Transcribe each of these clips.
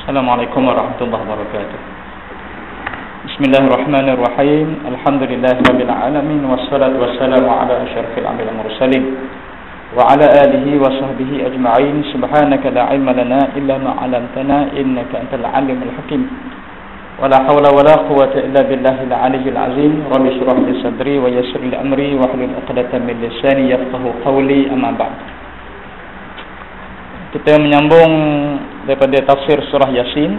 Assalamualaikum warahmatullahi wabarakatuh. Bismillahirrahmanirrahim. Alhamdulillahirabbil alamin wassalatu wassalamu ala asyrafil anbiya'i wal mursalin wa ala alihi wa sahbihi ajma'in. Subhanaka la ilma lana illa ma 'allamtana innaka antal alimul hakim. Wala haula wala quwwata illa billahil aliyyil azim. Rabbi shrah li sadri wa yassir li amri wa hlul 'uqdatam min lisani yafqahu qawli. Amma ba'd. Kita menyambung daripada tafsir surah Yasin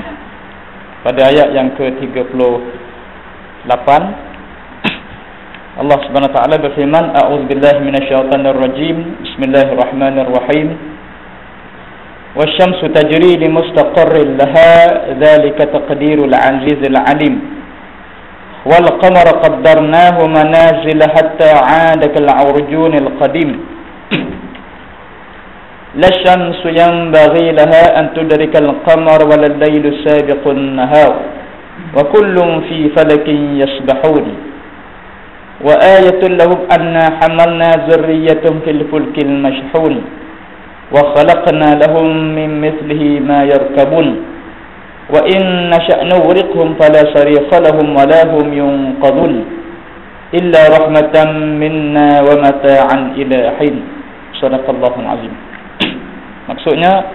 pada ayat yang ke-38. Allah Subhanahu wa taala berfirman, a'udzubillahi minasyaitonir rajim. Bismillahirrahmanirrahim. Wasyamsu tajri li mustaqarrin laha, dzalika taqdirul 'azizil 'alim. Wal qamara qaddarnahu manazila hatta 'ada kal 'urjunil qadim. La syamsu yanbaghi laha an tudrika al-qamara wal laylu sabiqun nahar wa kullun fi falakin yasbahun wa ayatun lahum anna hamalna zurriyyatahum fil fulkil mashhun wa khalaqna lahum min mithlihi ma yarkabun wa in nasha' nughriqhum fala sarikha lahum wa la hum yunqadhun illa rahmatan minna wa mata'an ila hin. Shadaqallahul azim. Maksudnya,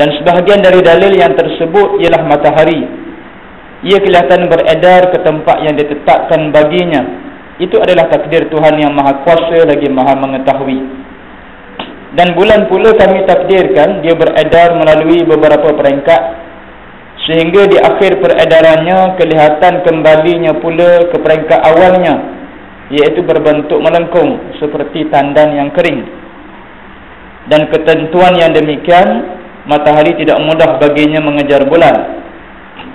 dan sebahagian dari dalil yang tersebut ialah matahari. Ia kelihatan beredar ke tempat yang ditetapkan baginya. Itu adalah takdir Tuhan yang maha kuasa lagi maha mengetahui. Dan bulan pula kami takdirkan dia beredar melalui beberapa peringkat, sehingga di akhir peredarannya kelihatan kembalinya pula ke peringkat awalnya, iaitu berbentuk melengkung seperti tandan yang kering. Dan ketentuan yang demikian, matahari tidak mudah baginya mengejar bulan,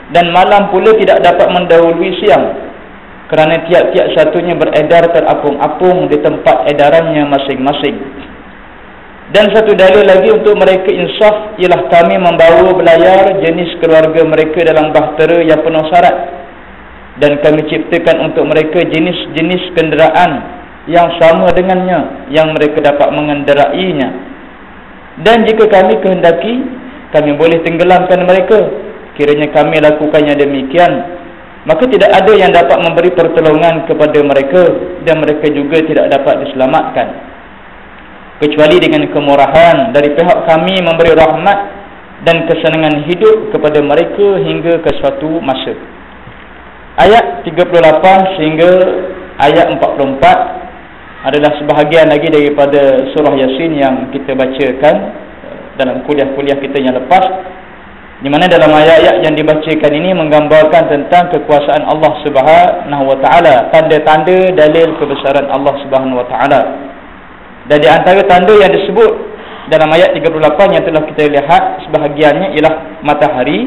dan malam pula tidak dapat mendahului siang, kerana tiap-tiap satunya beredar terapung-apung di tempat edarannya masing-masing. Dan satu dalil lagi untuk mereka insaf ialah kami membawa belayar jenis keluarga mereka dalam bahtera yang penuh syarat, dan kami ciptakan untuk mereka jenis-jenis kenderaan yang sama dengannya, yang mereka dapat mengenderainya. Dan jika kami kehendaki, kami boleh tenggelamkan mereka. Kiranya kami lakukannya demikian, maka tidak ada yang dapat memberi pertolongan kepada mereka, dan mereka juga tidak dapat diselamatkan, kecuali dengan kemurahan dari pihak kami memberi rahmat dan kesenangan hidup kepada mereka hingga ke suatu masa. Ayat 38 sehingga ayat 44 adalah sebahagian lagi daripada surah Yasin yang kita bacakan dalam kuliah-kuliah kita yang lepas, di mana dalam ayat-ayat yang dibacakan ini menggambarkan tentang kekuasaan Allah Subhanahu wa taala, tanda-tanda dalil kebesaran Allah Subhanahu wa taala. Dan di antara tanda yang disebut dalam ayat 38 yang telah kita lihat sebahagiannya ialah matahari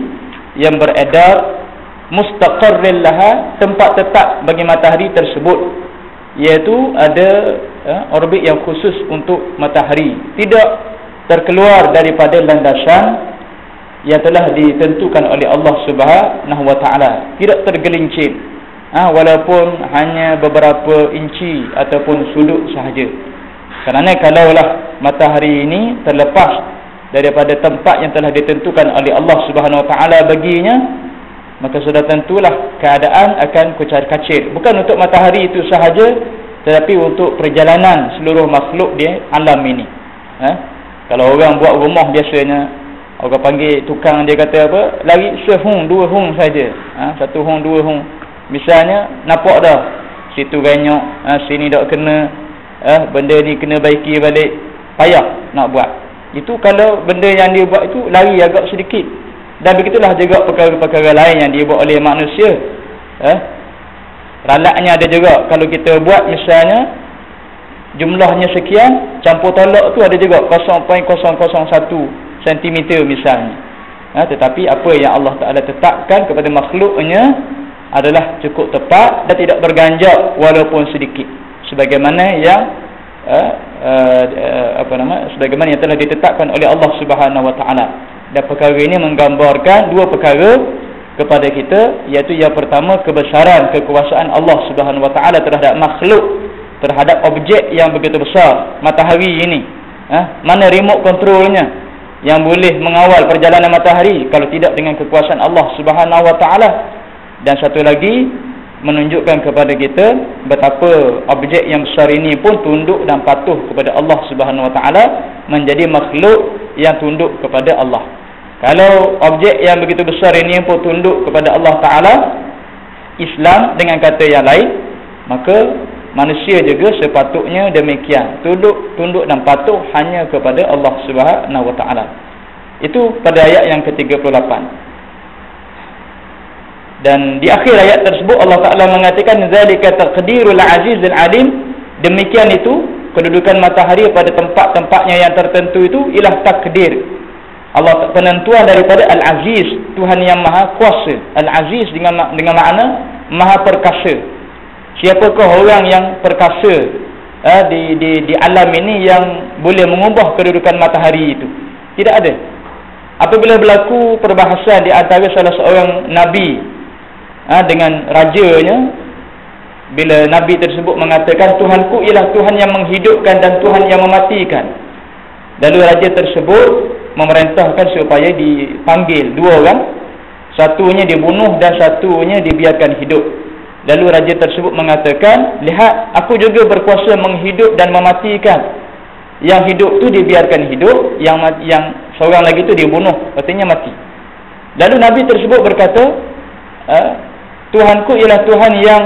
yang beredar mustaqarril laha, tempat tetap bagi matahari tersebut, iaitu ada orbit yang khusus untuk matahari, tidak terkeluar daripada landasan yang telah ditentukan oleh Allah Subhanahu wa taala, tidak tergelincir walaupun hanya beberapa inci ataupun sudut sahaja. Kerana kalaulah matahari ini terlepas daripada tempat yang telah ditentukan oleh Allah Subhanahu wa taala baginya, maka sudah tentulah keadaan akan kucar-kacir. Bukan untuk matahari itu sahaja, tetapi untuk perjalanan seluruh makhluk di alam ini. Kalau orang buat rumah biasanya, orang panggil tukang, dia kata apa? Lari sehung, dua hung saja. Satu hung, dua hung. Misalnya, nampak dah. Situ renyok, sini tak kena. Benda ni kena baiki balik. Payah nak buat. Itu kalau benda yang dia buat itu lari agak sedikit. Dan begitulah juga perkara-perkara lain yang dibuat oleh manusia. Ralatnya ada juga. Kalau kita buat misalnya jumlahnya sekian, campur tolak tu ada juga 0.001 cm misalnya. Tetapi apa yang Allah Ta'ala tetapkan kepada makhluknya adalah cukup tepat dan tidak berganjak walaupun sedikit. Sebagaimana yang sebagaimana yang telah ditetapkan oleh Allah Subhanahu wa taala. Dan perkara ini menggambarkan dua perkara kepada kita, iaitu yang pertama kebesaran kekuasaan Allah Subhanahu wa taala terhadap makhluk, terhadap objek yang begitu besar, matahari ini. Mana remote controlnya? yang boleh mengawal perjalanan matahari kalau tidak dengan kekuasaan Allah Subhanahu wa taala. Dan satu lagi menunjukkan kepada kita betapa objek yang besar ini pun tunduk dan patuh kepada Allah Subhanahu wa taala, menjadi makhluk yang tunduk kepada Allah. Kalau objek yang begitu besar ini pun tunduk kepada Allah taala, Islam dengan kata yang lain, maka manusia juga sepatutnya demikian, tunduk dan patuh hanya kepada Allah Subhanahu wa taala. Itu pada ayat yang ke-38. Dan di akhir ayat tersebut Allah Taala mengatakan zalika taqdirul azizul alim, demikian itu kedudukan matahari pada tempat-tempatnya yang tertentu itu ialah takdir Allah, penentuan daripada Al-Aziz, Tuhan yang Maha Kuasa. Al-Aziz dengan makna Maha Perkasa. Siapakah orang yang perkasa di alam ini yang boleh mengubah kedudukan matahari itu? Tidak ada. Apabila berlaku perbahasan di antara salah seorang nabi dengan rajanya, bila nabi tersebut mengatakan Tuhanku ialah Tuhan yang menghidupkan dan Tuhan yang mematikan, lalu raja tersebut memerintahkan supaya dipanggil dua orang, satunya dibunuh dan satunya dibiarkan hidup. Lalu raja tersebut mengatakan, lihat, aku juga berkuasa menghidupkan dan mematikan. Yang hidup tu dibiarkan hidup, yang seorang lagi tu dibunuh, artinya mati. Lalu nabi tersebut berkata, Tuhanku ialah Tuhan yang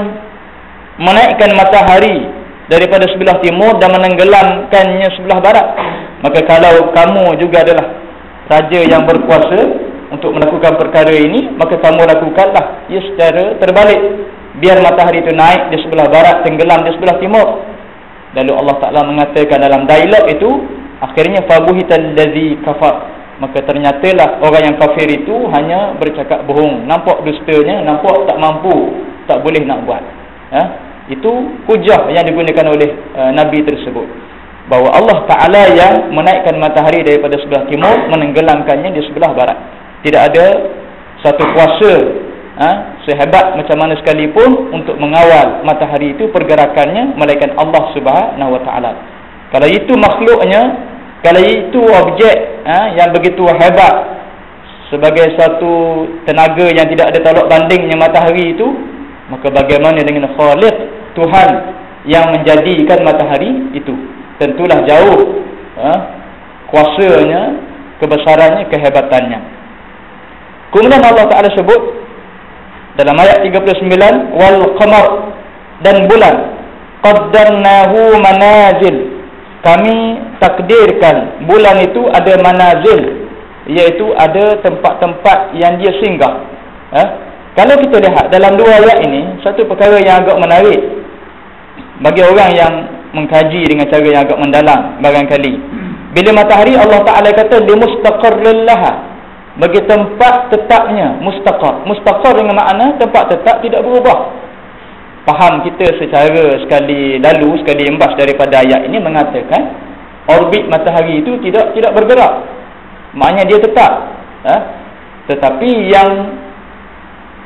menaikkan matahari daripada sebelah timur dan menenggelamkannya sebelah barat. Maka kalau kamu juga adalah raja yang berkuasa untuk melakukan perkara ini, maka kamu lakukanlah ia secara terbalik. Biar matahari itu naik di sebelah barat, tenggelam di sebelah timur. Lalu Allah Ta'ala mengatakan dalam dialog itu, akhirnya fabuhital ladzi kafar, maka ternyatalah orang yang kafir itu hanya bercakap bohong, nampak dustanya, nampak tak mampu, tak boleh nak buat. Itu hujah yang digunakan oleh Nabi tersebut, bahawa Allah Ta'ala yang menaikkan matahari daripada sebelah timur, menenggelamkannya di sebelah barat. Tidak ada satu kuasa sehebat macam mana sekalipun untuk mengawal matahari itu pergerakannya, melainkan Allah Subhanahu wa Ta'ala. Kalau itu makhluknya, kalau itu objek yang begitu hebat sebagai satu tenaga yang tidak ada tolak bandingnya matahari itu, maka bagaimana dengan Khaliq, Tuhan yang menjadikan matahari itu? Tentulah jauh kuasanya, kebesarannya, kehebatannya. Kemudian Allah Ta'ala sebut dalam ayat 39, wal qamar, dan bulan, qaddarnahu manazil, kami takdirkan bulan itu ada manazil, iaitu ada tempat-tempat yang dia singgah. Kalau kita lihat dalam dua ayat ini, satu perkara yang agak menarik bagi orang yang mengkaji dengan cara yang agak mendalam barangkali, bila matahari Allah Ta'ala kata limustaqarril laha, bagi tempat tetapnya, mustaqar. Mustaqar dengan makna tempat tetap, tidak berubah. Faham kita secara sekali lalu, sekali embas daripada ayat ini mengatakan orbit matahari itu tidak bergerak, maknanya dia tetap. Tetapi yang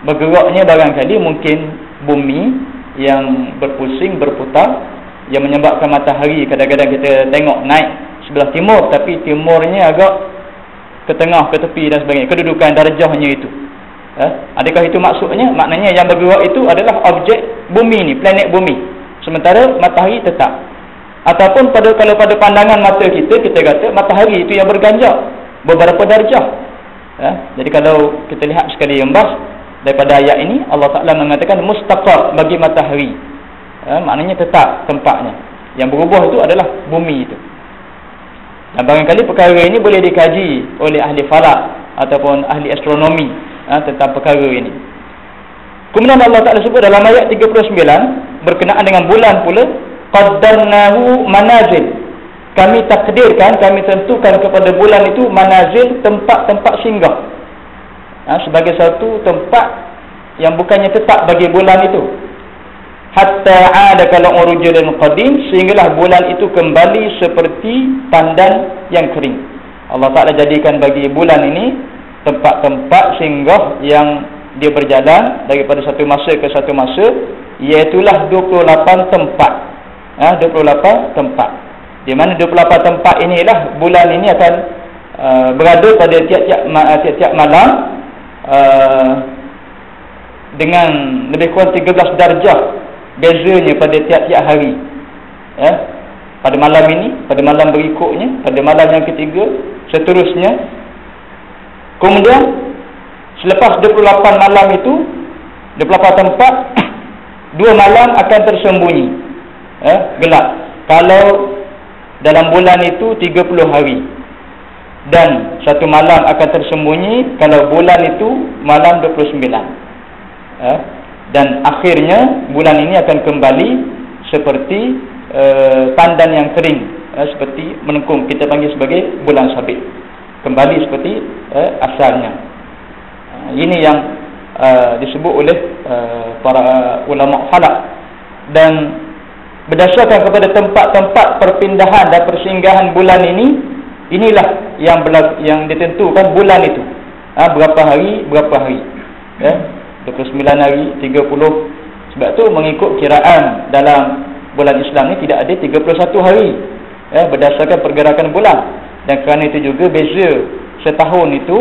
bergeraknya barangkali mungkin bumi yang berpusing, berputar, yang menyebabkan matahari kadang-kadang kita tengok naik sebelah timur, tapi timurnya agak ke tengah, ke tepi dan sebagainya, kedudukan darjahnya itu. Adakah itu maksudnya? Maknanya yang bergerak itu adalah objek bumi ni, planet bumi, sementara matahari tetap. Ataupun kalau pada pandangan mata kita kata matahari itu yang berganjak beberapa darjah. Jadi kalau kita lihat sekali embas daripada ayat ini, Allah Ta'ala mengatakan mustaqar bagi matahari, maknanya tetap tempatnya. Yang berubah itu adalah bumi itu. Dan barangkali perkara ini boleh dikaji oleh ahli falak ataupun ahli astronomi tentang perkara ini. Kemudian Allah Ta'ala sebut dalam ayat 39 berkenaan dengan bulan pula, qaddarnahu manazil, kami takdirkan, kami tentukan kepada bulan itu manazil, tempat-tempat singgah, sebagai satu tempat yang bukannya tetap bagi bulan itu. Hatta ada kalau urujul qadim, sehinggalah bulan itu kembali seperti pandan yang kering. Allah Ta'ala jadikan bagi bulan ini tempat-tempat singgah yang dia berjalan daripada satu masa ke satu masa, iaitulah 28 tempat. 28 tempat. Di mana 28 tempat inilah bulan ini akan berada pada tiap-tiap malam dengan lebih kurang 13 darjah bezanya pada tiap-tiap hari. Pada malam ini, pada malam berikutnya, pada malam yang ketiga, seterusnya. Kemudian selepas 28 malam itu, 28 tempat, 2 malam akan tersembunyi, gelap. Kalau dalam bulan itu 30 hari, dan 1 malam akan tersembunyi kalau bulan itu malam 29. Dan akhirnya bulan ini akan kembali seperti tandan yang kering, seperti melengkung, kita panggil sebagai bulan sabit, kembali seperti asalnya. Ini yang disebut oleh para ulama falak. Dan berdasarkan kepada tempat-tempat perpindahan dan persinggahan bulan ini, inilah yang ditentukan bulan itu, berapa hari, 29 hari, 30. Sebab tu mengikut kiraan dalam bulan Islam ni tidak ada 31 hari, berdasarkan pergerakan bulan. Dan kerana itu juga beza setahun itu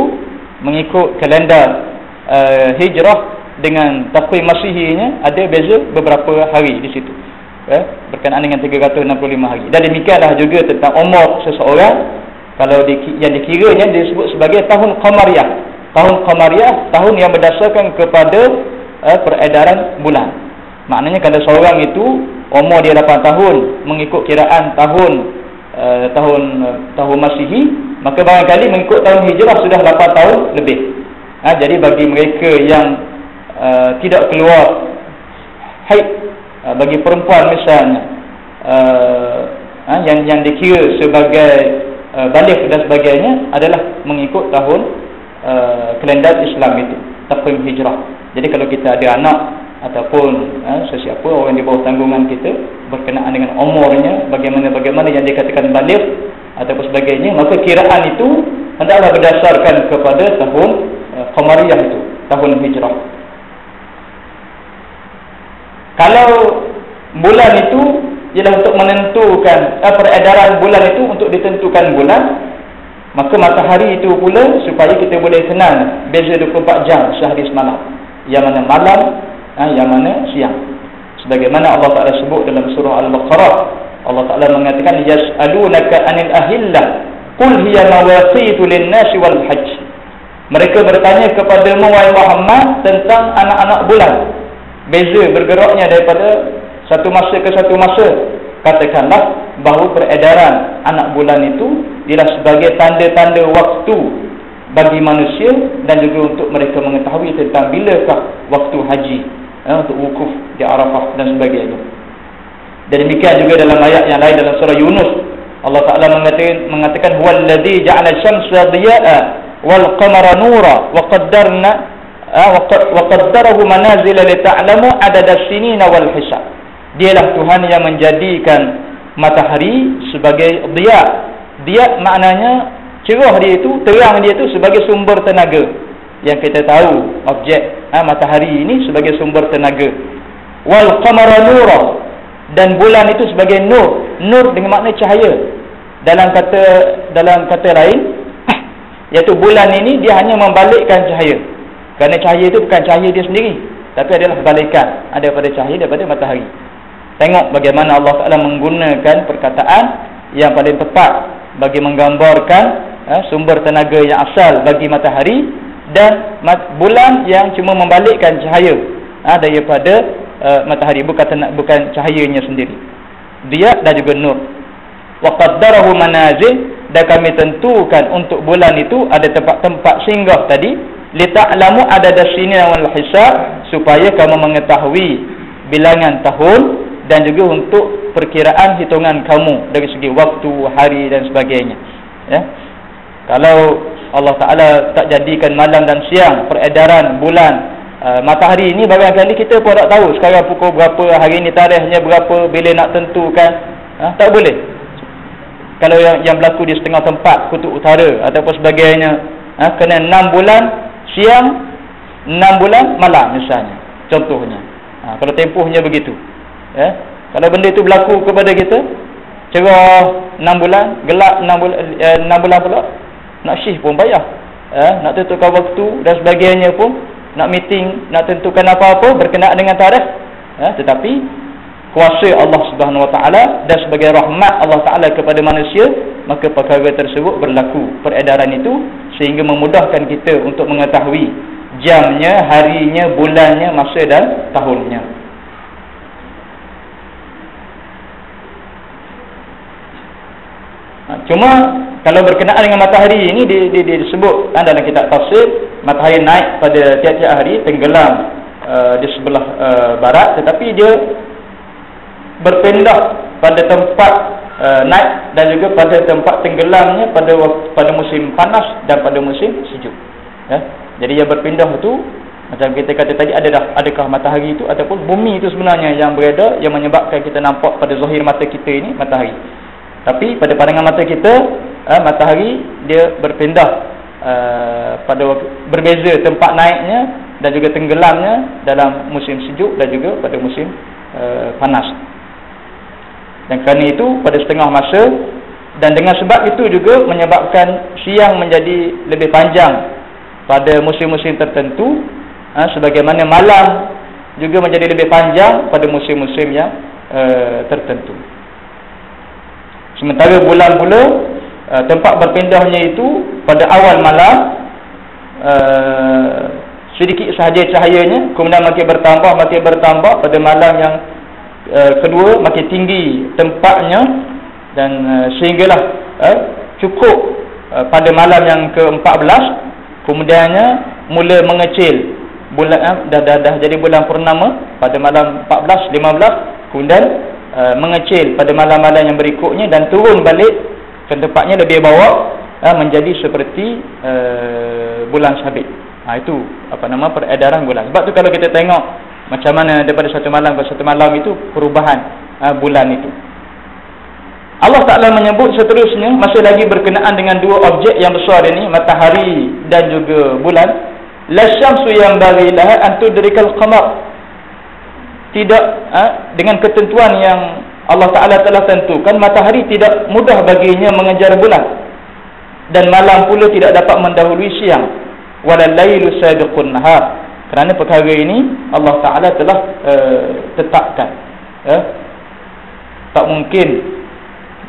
mengikut kalender hijrah dengan takwim masihinya, ada beza beberapa hari di situ, berkenaan dengan 365 hari. Dan demikianlah juga tentang umur seseorang, kalau yang dikiranya disebut sebagai tahun qamariyah. Tahun qamariyah, tahun yang berdasarkan kepada peredaran bulan. Maknanya kalau seorang itu umur dia 8 tahun mengikut kiraan tahun Masihi, maka barangkali mengikut tahun Hijrah sudah 8 tahun lebih. Jadi bagi mereka yang tidak keluar haid, bagi perempuan misalnya, yang dikira sebagai balik dan sebagainya, adalah mengikut tahun kalender Islam itu, takwim Hijrah. Jadi kalau kita ada anak ataupun sesiapa orang di bawah tanggungan kita berkenaan dengan umurnya, bagaimana yang dikatakan balik ataupun sebagainya, maka kiraan itu hendaklah berdasarkan kepada tahun qamariyah itu, tahun Hijrah. Kalau bulan itu ialah untuk menentukan peredaran bulan itu, untuk ditentukan bulan, maka matahari itu pula supaya kita boleh kenal beza 24 jam sehari semalam, yang mana malam, yang mana siang. Sebagaimana Allah Ta'ala sebut dalam surah Al-Baqarah, Allah Ta'ala mengatakan, yas'alunaka 'anil ahillah qul hiya mawaqitu lin-nasi wal hajj. Mereka bertanya kepadamu wahai Muhammad tentang anak-anak bulan, beza bergeraknya daripada satu masa ke satu masa. Katakanlah bahawa peredaran anak bulan itu ialah sebagai tanda-tanda waktu bagi manusia, dan juga untuk mereka mengetahui tentang bilakah waktu haji, untuk wukuf di Arafah dan sebagainya. Dan demikian juga dalam ayat yang lain dalam surah Yunus, Allah Ta'ala mengatakan huwallazi ja'ala syamsa diya'a wal qamara nura wa qaddarahu manazila lita'lamu adada sinina wal hisab. Dialah Tuhan yang menjadikan matahari sebagai diya. Diya maknanya cerah dia itu, terang dia itu sebagai sumber tenaga. Yang kita tahu objek matahari ini sebagai sumber tenaga. Wal qamara nura, dan bulan itu sebagai nur. Nur dengan makna cahaya. Dalam kata lain, iaitu bulan ini dia hanya membalikkan cahaya. Kerana cahaya itu bukan cahaya dia sendiri, tapi adalah balikan daripada cahaya daripada matahari. Tengok bagaimana Allah Ta'ala menggunakan perkataan yang paling tepat bagi menggambarkan sumber tenaga yang asal bagi matahari, dan bulan yang cuma membalikkan cahaya daripada matahari, bukan cahayanya sendiri. Dia dan juga nur. Wa qaddarahu manazil, dan kami tentukan untuk bulan itu ada tempat-tempat singgah tadi, lita'lamu adada sinina wal hisab, supaya kamu mengetahui bilangan tahun dan juga untuk perkiraan hitungan kamu dari segi waktu, hari dan sebagainya. Kalau Allah Ta'ala tak jadikan malam dan siang, peredaran bulan, matahari ini barangkali kita pun tak tahu sekarang pukul berapa, hari ini tarikhnya berapa, bila nak tentukan, tak boleh. Kalau yang berlaku di setengah tempat, kutub utara ataupun sebagainya, kena 6 bulan siang, 6 bulan malam misalnya, contohnya. Kalau tempohnya begitu, kalau benda itu berlaku kepada kita, cerah 6 bulan, gelap 6 bulan pula, nak shift pun payah. Nak tentukan waktu dan sebagainya pun, nak meeting, nak tentukan apa-apa berkenaan dengan tarikh. Tetapi kuasa Allah Subhanahu Wa Taala dan sebagai rahmat Allah Taala kepada manusia, maka perkara tersebut berlaku, peredaran itu, sehingga memudahkan kita untuk mengetahui jamnya, harinya, bulannya, masa dan tahunnya. Cuma kalau berkenaan dengan matahari ini disebut dalam kitab tafsir, matahari naik pada tiap-tiap hari, tenggelam di sebelah barat, tetapi dia berpindah pada tempat naik dan juga pada tempat tenggelamnya pada musim panas dan pada musim sejuk. Jadi yang berpindah itu, macam kita kata tadi, adakah matahari itu ataupun bumi itu sebenarnya yang beredar, yang menyebabkan kita nampak pada zahir mata kita ini matahari. Tapi pada pandangan mata kita, matahari dia berpindah pada berbeza tempat naiknya dan juga tenggelamnya dalam musim sejuk dan juga pada musim panas. Dan kerana itu pada setengah masa, dan dengan sebab itu juga menyebabkan siang menjadi lebih panjang pada musim-musim tertentu, sebagaimana malam juga menjadi lebih panjang pada musim-musim yang tertentu. Sementara bulan pula, tempat berpindahnya itu pada awal malam sedikit sahaja cahayanya, kemudian makin bertambah pada malam yang kedua makin tinggi tempatnya, dan sehinggalah cukup pada malam yang ke-14, kemudiannya mula mengecil bulan, dah jadi bulan purnama pada malam 14, 15, kemudian mengecil pada malam-malam yang berikutnya dan turun balik ke tempatnya lebih bawah, menjadi seperti bulan sabit. Itu peredaran bulan. Sebab tu kalau kita tengok macam mana daripada satu malam ke satu malam itu perubahan bulan itu. Allah Ta'ala menyebut seterusnya, masih lagi berkenaan dengan dua objek yang besar ini, matahari dan juga bulan. La syamsu yanbaghi laha an tudrikal qamar. Tidak, dengan ketentuan yang Allah Ta'ala telah tentukan, matahari tidak mudah baginya mengejar bulan, dan malam pula tidak dapat mendahului siang. Walal lailu sabiqun nahar. Kerana perkara ini Allah Ta'ala telah tetapkan, tak mungkin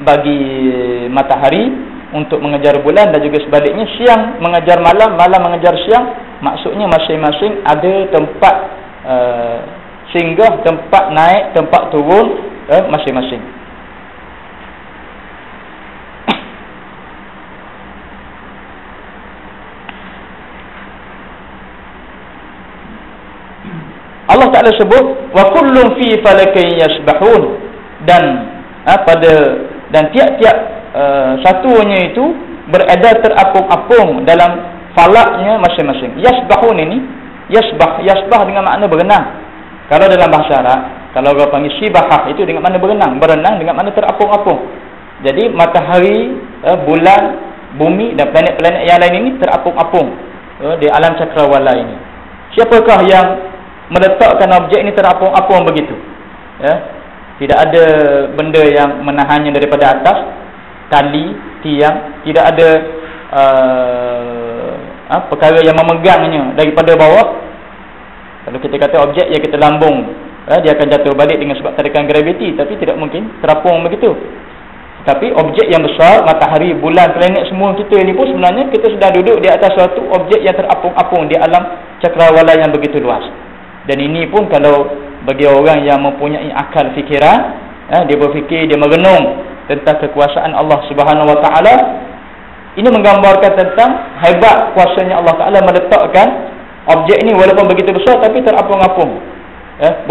bagi matahari untuk mengejar bulan, dan juga sebaliknya siang mengejar malam, malam mengejar siang. Maksudnya masing-masing ada tempat singgah, tempat naik, tempat turun masing-masing. Allah Ta'ala sebut wa kullun fi falakin yasbahun, dan tiap-tiap satunya itu beredar terapung-apung dalam falaknya masing-masing. Yasbahun ini, yasbah dengan makna berenang. Kalau dalam bahasa Arab, kalau orang panggil sibahah, itu dengan makna berenang dengan makna terapung-apung. Jadi matahari, bulan, bumi dan planet-planet yang lain ini terapung-apung di alam cakrawala ini. Siapakah yang meletakkan objek ini terapung-apung begitu? Tidak ada benda yang menahannya daripada atas, tali, tiang. Tidak ada perkara yang memegangnya daripada bawah. Kalau kita kata objek yang kita lambung, dia akan jatuh balik dengan sebab tarikan graviti, tapi tidak mungkin terapung begitu. Tapi objek yang besar, matahari, bulan, planet, semua kita ini pun sebenarnya kita sedang duduk di atas suatu objek yang terapung-apung di alam cakrawala yang begitu luas. Dan ini pun kalau bagi orang yang mempunyai akal fikiran, dia berfikir, dia merenung tentang kekuasaan Allah Subhanahu Wa Taala, ini menggambarkan tentang hebat kuasanya Allah Taala meletakkan objek ini walaupun begitu besar tapi terapung-apung.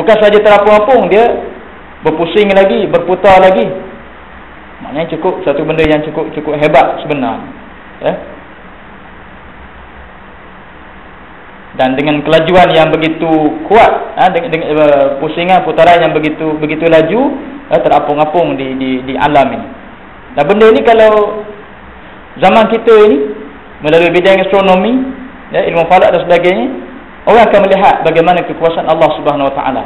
Bukan saja terapung-apung, dia berpusing lagi, berputar lagi. Maknanya cukup satu benda yang cukup hebat sebenarnya. Dan dengan kelajuan yang begitu kuat, dengan pusingan putaran yang begitu laju, terapung-apung di alam ini. Dan benda ini kalau zaman kita ini melalui bidang astronomi, ilmu falak dan sebagainya, orang akan melihat bagaimana kekuasaan Allah Subhanahu Wa Taala.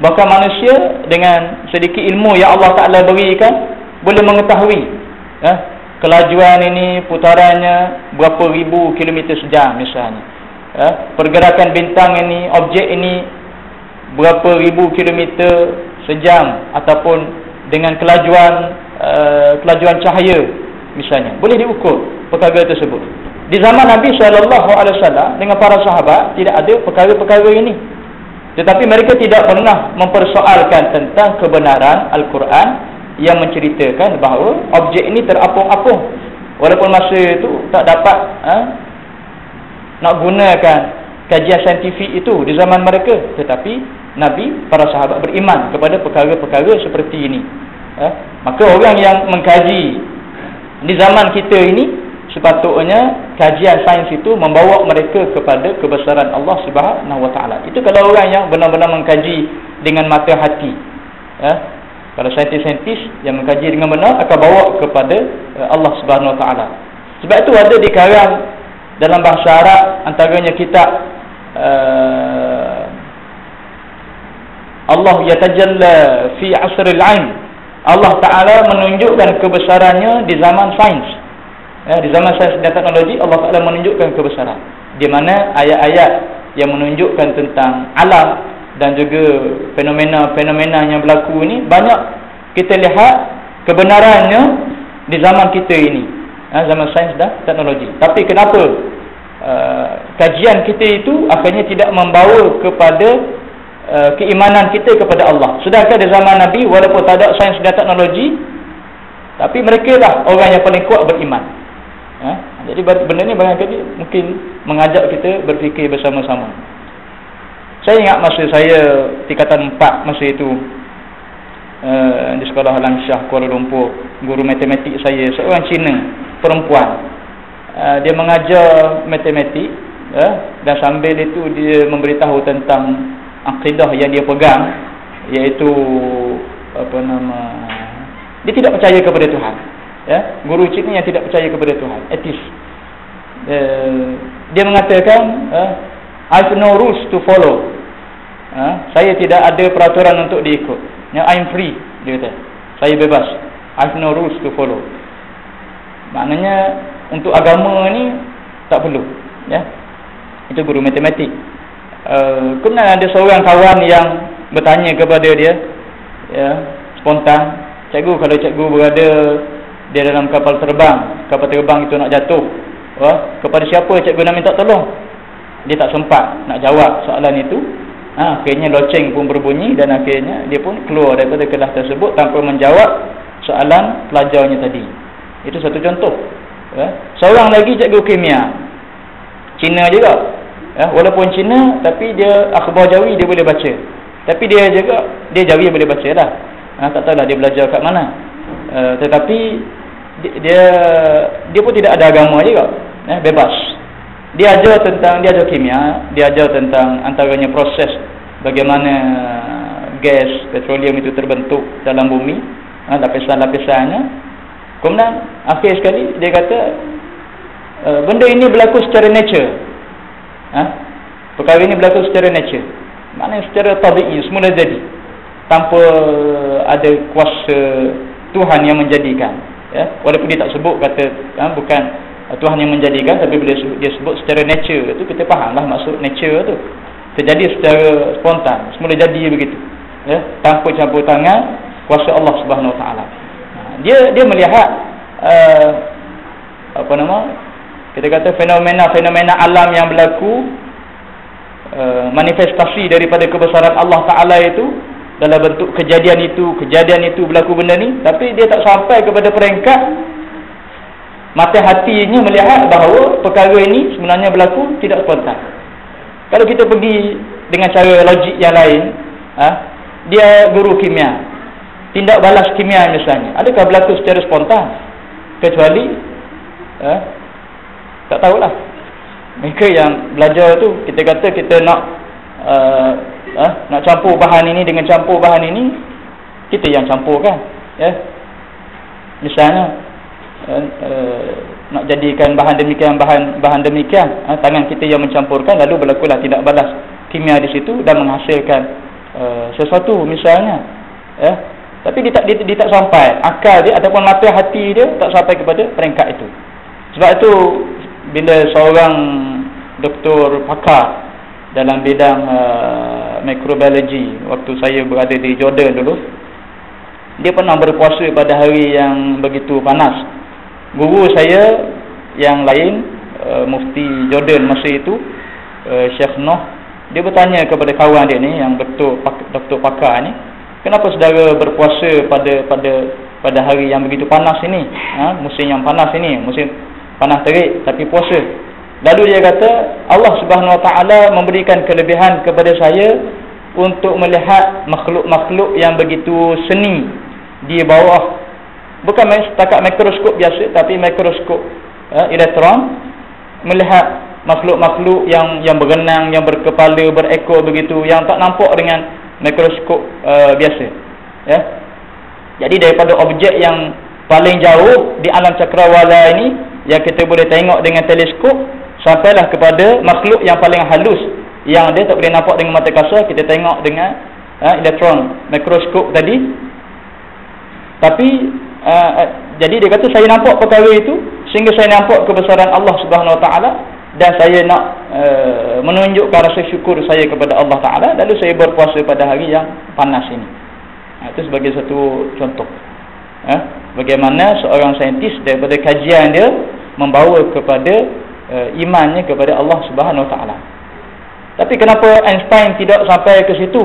Bahkan manusia dengan sedikit ilmu yang Allah Taala berikan boleh mengetahui kelajuan ini putarannya berapa ribu kilometer sejam misalnya. Pergerakan bintang ini, objek ini berapa ribu kilometer sejam ataupun dengan kelajuan cahaya misalnya. Boleh diukur perkara tersebut. Di zaman Nabi SAW dengan para sahabat tidak ada perkara-perkara ini. Tetapi mereka tidak pernah mempersoalkan tentang kebenaran Al-Quran yang menceritakan bahawa objek ini terapung-apung. Walaupun masa itu tak dapat nak gunakan kajian saintifik itu di zaman mereka. Tetapi Nabi, para sahabat beriman kepada perkara-perkara seperti ini. Maka orang yang mengkaji di zaman kita ini, sepatutnya kajian sains itu membawa mereka kepada kebesaran Allah Subhanahu Wa Taala. Itu kalau orang yang benar-benar mengkaji dengan mata hati. Kalau saintis-saintis yang mengkaji dengan benar akan bawa kepada Allah Subhanahu Wa Taala. Sebab itu ada dikarang dalam bahasa Arab, antaranya kitab Allah yatajalla fi asril ain. Allah Taala menunjukkan kebesarannya di zaman sains. Di zaman sains dan teknologi, Allah Taala menunjukkan kebesaran. Di mana ayat-ayat yang menunjukkan tentang alam dan juga fenomena-fenomena yang berlaku ini, banyak kita lihat kebenarannya di zaman kita ini, zaman sains dan teknologi. Tapi kenapa kajian kita itu akhirnya tidak membawa kepada keimanan kita kepada Allah? Sedangkan di zaman Nabi, walaupun tak ada sains dan teknologi, tapi mereka lah orang yang paling kuat beriman. Jadi benda ni barangkali mungkin mengajak kita berfikir bersama-sama. Saya ingat masa saya tingkatan 4 masa itu, di sekolah Alam Shah Kuala Lumpur, guru matematik saya seorang Cina perempuan. Dia mengajar matematik, dan sambil itu dia memberitahu tentang akidah yang dia pegang, iaitu dia tidak percaya kepada Tuhan. Guru Cina yang tidak percaya kepada Tuhan, ateis. Dia mengatakan, I've no rules to follow. Saya tidak ada peraturan untuk diikut. I'm free, dia kata. Saya bebas. I've no rules to follow. Maknanya untuk agama ni tak perlu. Itu guru matematik. Kemudian ada seorang kawan yang bertanya kepada dia, spontan, cikgu, kalau cikgu berada dia dalam kapal terbang itu nak jatuh, kepada siapa cikgu nak minta tolong? Dia tak sempat nak jawab soalan itu. Akhirnya loceng pun berbunyi dan akhirnya dia pun keluar daripada kelas tersebut tanpa menjawab soalan pelajarnya tadi. Itu satu contoh. Seorang lagi cikgu kimia, Cina juga. Walaupun Cina, tapi dia akhbar Jawi dia boleh baca. Tapi dia Jawi boleh baca lah. Tak tahulah dia belajar kat mana. Tetapi dia pun tidak ada agama juga, bebas. Dia ajar kimia, dia ajar tentang antaranya proses bagaimana gas petroleum itu terbentuk dalam bumi, lapisan-lapisannya. Kemudian akhir sekali dia kata benda ini berlaku secara nature. Perkara ini berlaku secara nature, maknanya secara tabi'i, semula jadi, tanpa ada kuasa Tuhan yang menjadikan. Walaupun dia tak sebut kata bukan Tuhan yang menjadikan, tapi bila dia sebut secara nature, itu kita fahamlah maksud nature tu. Terjadi secara spontan, semula jadi begitu, tanpa campur tangan kuasa Allah Subhanahu Wa Taala. Dia melihat kita kata fenomena alam yang berlaku, manifestasi daripada kebesaran Allah Taala itu dalam bentuk kejadian itu berlaku benda ni, tapi dia tak sampai kepada peringkat mata hatinya melihat bahawa perkara ini sebenarnya berlaku tidak spontan. Kalau kita pergi dengan cara logik yang lain, dia guru kimia, tindak balas kimia misalnya, adakah berlaku secara spontan? Kecuali tak tahulah. Mereka yang belajar tu, kita kata kita nak campur bahan ini dengan campur bahan ini, kita yang campurkan, misalnya nak jadikan bahan demikian, tangan kita yang mencampurkan, lalu berlakulah tindak balas kimia di situ dan menghasilkan sesuatu misalnya. Tapi dia tak sampai. Akal dia ataupun mata hati dia tak sampai kepada peringkat itu. Sebab itu bila seorang doktor pakar dalam bidang microbiology, waktu saya berada di Jordan dulu, dia pernah berpuasa pada hari yang begitu panas. Guru saya yang lain, Mufti Jordan masa itu, Syekh Noh, dia bertanya kepada kawan dia ni yang doktor pakar ni, kenapa saudara berpuasa pada hari yang begitu panas ini, musim yang panas ini, musim panas terik tapi puasa. Lalu dia kata, Allah Subhanahu Wa Taala memberikan kelebihan kepada saya untuk melihat makhluk-makhluk yang begitu seni di bawah, bukan setakat mikroskop biasa, tapi mikroskop elektron, melihat makhluk-makhluk yang berenang, yang berkepala, berekor begitu, yang tak nampak dengan mikroskop biasa. Ya. Jadi daripada objek yang paling jauh di alam cakrawala ini, yang kita boleh tengok dengan teleskop, sampailah kepada makhluk yang paling halus, yang dia tak boleh nampak dengan mata kasar, kita tengok dengan elektron, mikroskop tadi. Tapi jadi dia kata, saya nampak perkara itu sehingga saya nampak kebesaran Allah Subhanahu Wa Taala, dan saya nak menunjukkan rasa syukur saya kepada Allah Taala, lalu saya berpuasa pada hari yang panas ini. Itu sebagai satu contoh bagaimana seorang saintis daripada kajian dia membawa kepada imannya kepada Allah Subhanahu Wa Taala. Tapi kenapa Einstein tidak sampai ke situ?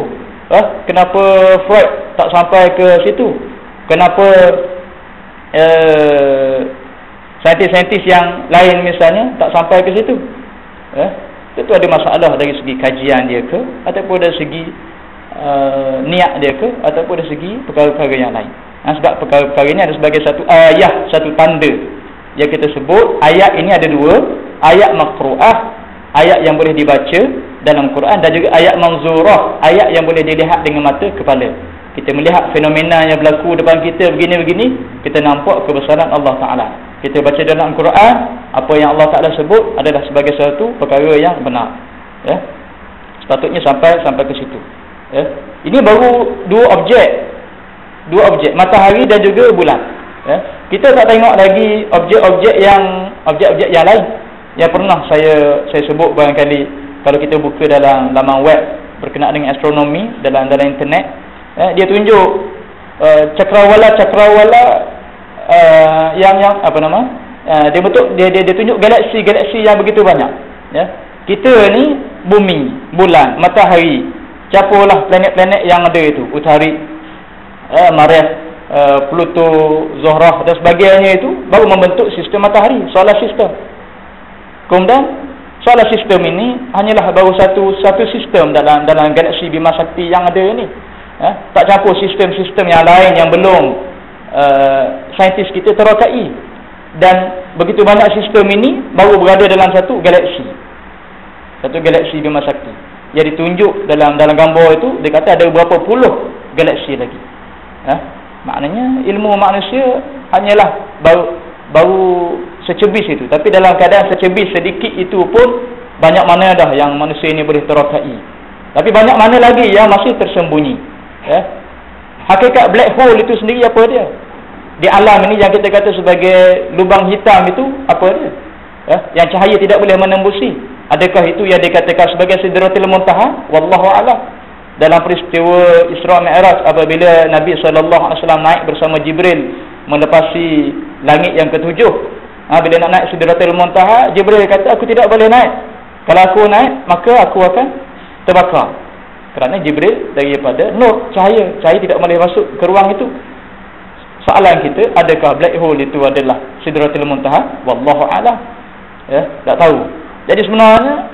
Kenapa Freud tak sampai ke situ? Kenapa saintis-saintis yang lain misalnya tak sampai ke situ? Itu ada masalah dari segi kajian dia ke, ataupun dari segi niat dia ke, ataupun dari segi perkara-perkara yang lain. Sebab perkara-perkara ini ada sebagai satu ayat, satu tanda yang kita sebut. Ayat ini ada dua, ayat maqru'ah, ayat yang boleh dibaca dalam Quran, dan juga ayat manzurah, ayat yang boleh dilihat dengan mata kepala. Kita melihat fenomena yang berlaku depan kita begini-begini, kita nampak kebesaran Allah Ta'ala. Kita baca dalam Quran, apa yang Allah Ta'ala sebut adalah sebagai satu perkara yang benar. Sepatutnya sampai ke situ. Ini baru dua objek, matahari dan juga bulan. Kita tak tengok lagi objek-objek yang lain yang pernah saya sebut barangkali kalau kita buka dalam laman web berkenaan dengan astronomi dalam internet. Dia tunjuk cakrawala yang apa nama, dia tunjuk galaksi yang begitu banyak. Kita ni bumi, bulan, matahari, campurlah planet-planet yang ada itu, Utarik, Mariah, Pluto, Zuhrah dan sebagainya, itu baru membentuk sistem matahari, solar system. Kemudian solar system ini hanyalah baru satu sistem dalam galaksi Bima Sakti yang ada ini. Tak campur sistem-sistem yang lain yang belum saintis kita terokai. Dan begitu banyak sistem ini baru berada dalam satu galaksi Bima Sakti. Yang ditunjuk dalam gambar itu, dia kata ada berapa puluh galaksi lagi. Maknanya ilmu manusia hanyalah baru secebis itu. Tapi dalam keadaan secebis sedikit itu pun banyak mana dah yang manusia ini boleh terokai. Tapi banyak mana lagi yang masih tersembunyi. Hakikat black hole itu sendiri apa dia? Di alam ini yang kita kata sebagai lubang hitam itu apa dia? Yang cahaya tidak boleh menembusi. Adakah itu yang dikatakan sebagai Sidratul Muntaha? Wallahu a'lam. Dalam peristiwa Isra Mi'raj, apabila Nabi SAW naik bersama Jibril melepasi langit yang ketujuh, bila nak naik Sidratul Muntaha, Jibril kata, aku tidak boleh naik. Kalau aku naik, maka aku akan terbakar. Kerana Jibril daripada nur, cahaya tidak boleh masuk ke ruang itu. Soalan kita, adakah black hole itu adalah Sidratul Muntaha? Wallahu a'lam. Tak tahu. Jadi sebenarnya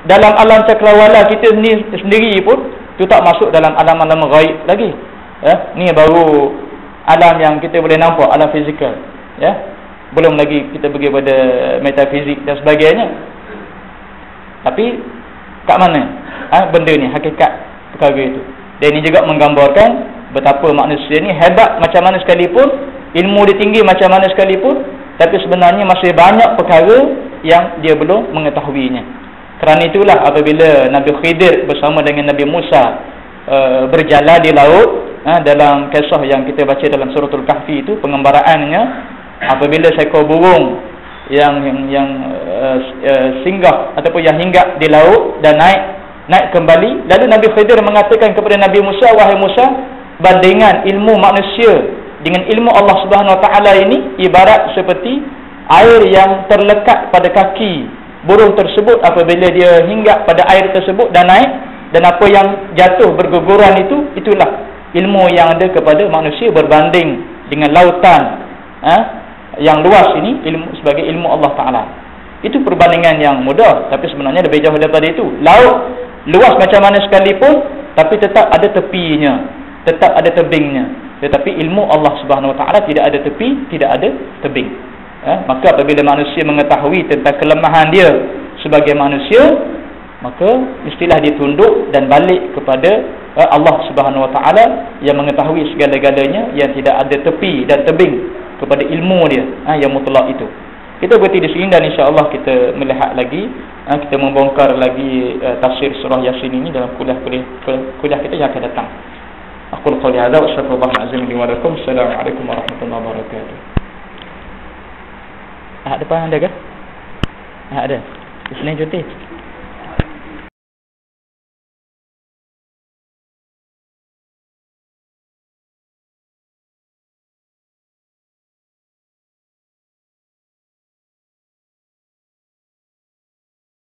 dalam alam cakrawala kita sendiri pun itu tak masuk dalam alam-alam ghaib lagi. Ni baru alam yang kita boleh nampak, alam fizikal. Belum lagi kita pergi pada metafizik dan sebagainya. Tapi kat mana benda ni, hakikat perkara itu? Dan ini juga menggambarkan betapa manusia ni hebat macam mana sekalipun, ilmu dia tinggi macam mana sekalipun, tapi sebenarnya masih banyak perkara yang dia belum mengetahuinya. Kerana itulah apabila Nabi Khidir bersama dengan Nabi Musa berjalan di laut, dalam kisah yang kita baca dalam suratul Kahfi itu, pengembaraannya apabila seekor burung yang singgah ataupun yang hinggap di laut dan naik kembali, lalu Nabi Khidir mengatakan kepada Nabi Musa, wahai Musa, bandingan ilmu manusia dengan ilmu Allah Subhanahu Wa Taala ini ibarat seperti air yang terlekat pada kaki burung tersebut apabila dia hinggap pada air tersebut dan naik, dan apa yang jatuh berguguran itulah ilmu yang ada kepada manusia berbanding dengan lautan yang luas ini, ilmu sebagai ilmu Allah Ta'ala. Itu perbandingan yang mudah, tapi sebenarnya lebih jauh daripada itu. Laut luas macam mana sekalipun, tapi tetap ada tepinya, tetap ada tebingnya. Tetapi ilmu Allah Subhanahu Wa Ta'ala tidak ada tepi, tidak ada tebing. Maka apabila manusia mengetahui tentang kelemahan dia sebagai manusia, maka mestilah dia tunduk dan balik kepada Allah Subhanahu Wa Taala yang mengetahui segala-galanya, yang tidak ada tepi dan tebing, kepada ilmu dia yang mutlak itu. Kita berhenti di sini dan insya-Allah kita melihat lagi, kita membongkar lagi tafsir surah Yasin ini dalam kuliah kita yang akan datang. Aqul qouli hadza wa astaghfirullah azim li wa lakum. Assalamualaikum warahmatullahi wabarakatuh. Depan ada ke? Ada. Di sini cuti.